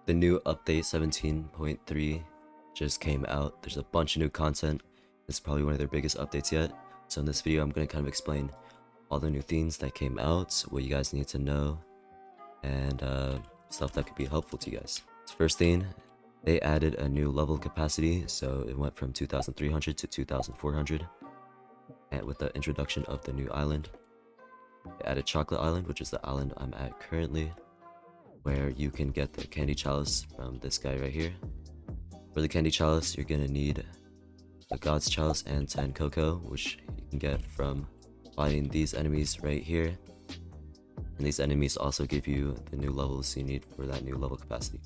The new update 17.3 just came out. There's a bunch of new content. It's probably one of their biggest updates yet. So in this video, I'm going to kind of explain all the new things that came out, what you guys need to know, and stuff that could be helpful to you guys. First thing, they added a new level capacity, so it went from 2,300 to 2,400, and with the introduction of the new island. They added Chocolate Island, which is the island I'm at currently, where you can get the candy chalice from this guy right here. For the candy chalice, you're gonna need a God's chalice and 10 cocoa, which you can get from fighting these enemies right here. And these enemies also give you the new levels you need for that new level capacity.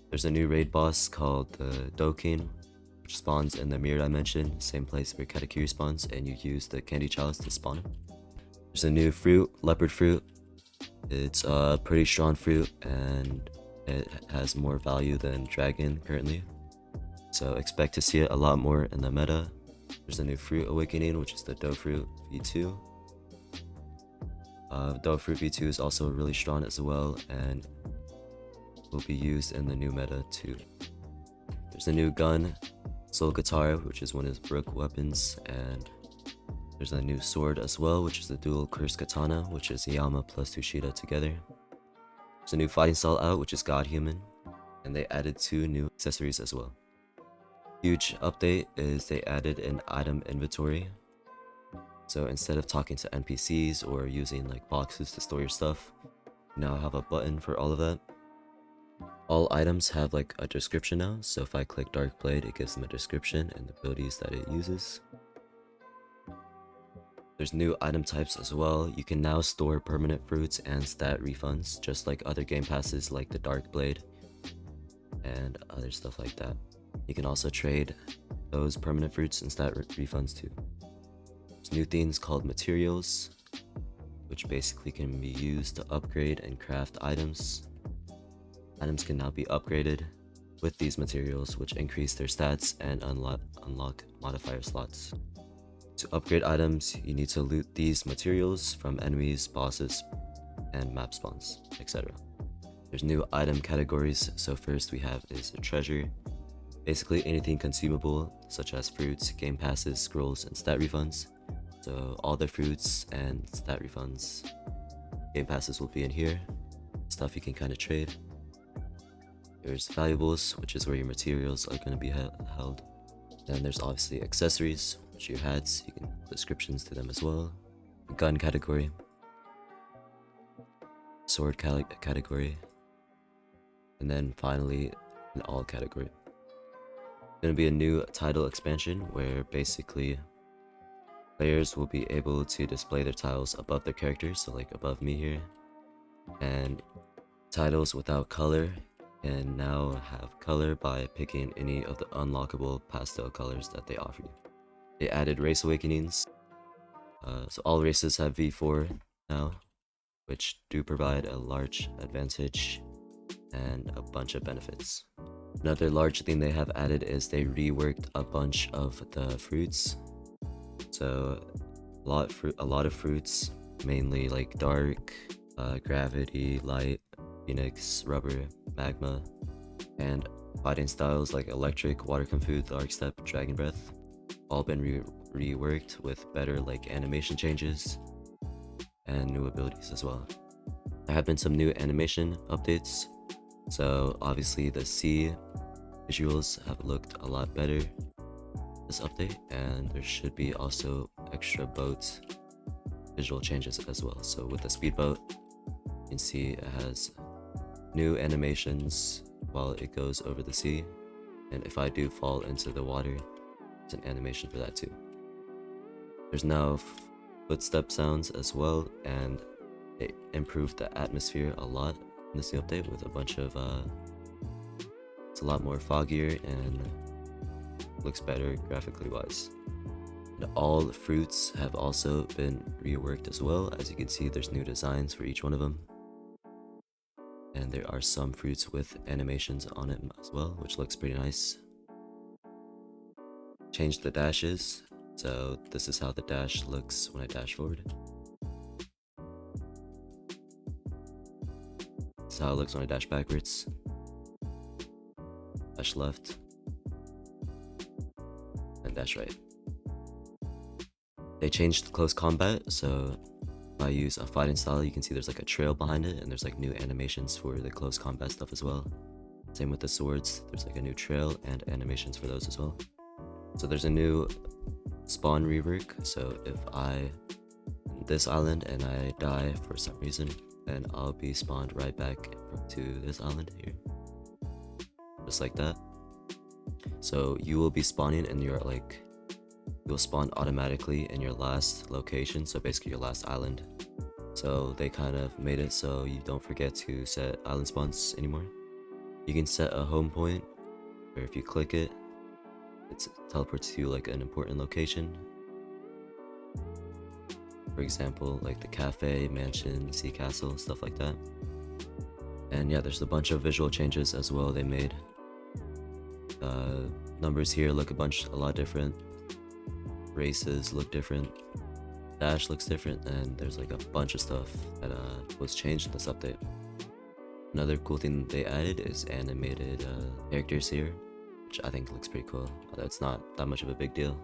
There's a new raid boss called the Dokin, which spawns in the mirror dimension, same place where Katakiri spawns, and you use the candy chalice to spawn him. There's a new fruit, leopard fruit. It's a pretty strong fruit and it has more value than dragon currently, so expect to see it a lot more in the meta. There's a new fruit awakening, which is the dough fruit v2. Dough fruit v2 is also really strong as well and will be used in the new meta too. There's a new gun, soul guitar, which is one of his broke weapons, and there's a new sword as well, which is the dual curse katana, which is Yama plus Tushita together. There's a new fighting style out, which is God Human, and they added 2 new accessories as well. Huge update is they added an item inventory. So instead of talking to NPCs or using like boxes to store your stuff, you now have a button for all of that. All items have like a description now, so if I click Dark Blade, it gives them a description and the abilities that it uses. There's new item types as well. You can now store permanent fruits and stat refunds, just like other game passes like the Dark Blade and other stuff like that. You can also trade those permanent fruits and stat refunds too. There's new things called materials, which basically can be used to upgrade and craft items. Items can now be upgraded with these materials, which increase their stats and unlock modifier slots. To upgrade items, you need to loot these materials from enemies, bosses, and map spawns, etc. There's new item categories, so first we have is a treasure. Basically anything consumable, such as fruits, game passes, scrolls, and stat refunds. So all the fruits and stat refunds, game passes will be in here. Stuff you can kind of trade. There's valuables, which is where your materials are going to be held. Then there's obviously accessories, which are your hats, you can descriptions to them as well. Gun category, sword category, and then finally an all category. Going to be a new title expansion where basically players will be able to display their titles above their characters, so like above me here, and titles without color can now have color by picking any of the unlockable pastel colors that they offer you. They added race awakenings, so all races have V4 now, which do provide a large advantage and a bunch of benefits. Another large thing they have added is they reworked a bunch of the fruits. So a lot of fruits, mainly like dark, gravity, light, phoenix, rubber, magma, and fighting styles like electric, water kung fu, dark step, dragon breath, all been reworked with better like animation changes and new abilities as well. There have been some new animation updates, so obviously the sea visuals have looked a lot better this update, and there should be also extra boat visual changes as well. So with the speedboat, you can see it has new animations while it goes over the sea, and if I do fall into the water, there's an animation for that too. There's now footstep sounds as well, and it improved the atmosphere a lot in this new update with a bunch of it's a lot more foggier and looks better graphically wise. And all the fruits have also been reworked as well. As you can see, there's new designs for each one of them, and there are some fruits with animations on it as well, which looks pretty nice. Changed the dashes, so this is how the dash looks when I dash forward. This is how it looks when I dash backwards. dash left, and dash right. They changed close combat, so if I use a fighting style, you can see there's like a trail behind it, and there's like new animations for the close combat stuff as well. Same with the swords, there's like a new trail and animations for those as well. So there's a new spawn rework, so if I this island and I die for some reason, then I'll be spawned right back to this island here, just like that. So you will be spawning in your you'll spawn automatically in your last location, so basically your last island. So they kind of made it so you don't forget to set island spawns anymore. You can set a home point where if you click it, it teleports to like an important location. For example, like the cafe, mansion, sea castle, stuff like that. And yeah, there's a bunch of visual changes as well they made. Numbers here look a lot different. Races look different. Dash looks different, and there's like a bunch of stuff that was changed in this update. Another cool thing they added is animated characters here, which I think looks pretty cool, although it's not that much of a big deal.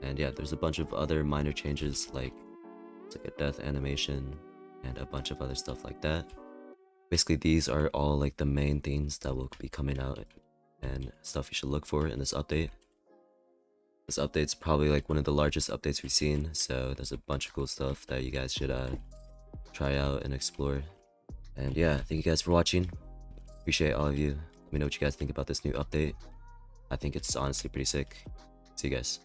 And yeah, there's a bunch of other minor changes, like it's like a death animation and a bunch of other stuff like that. Basically, these are all like the main things that will be coming out and stuff you should look for in this update. This update's probably like one of the largest updates we've seen, so there's a bunch of cool stuff that you guys should try out and explore. And yeah, thank you guys for watching. Appreciate all of you. Let me know what you guys think about this new update. I think it's honestly pretty sick. See you guys.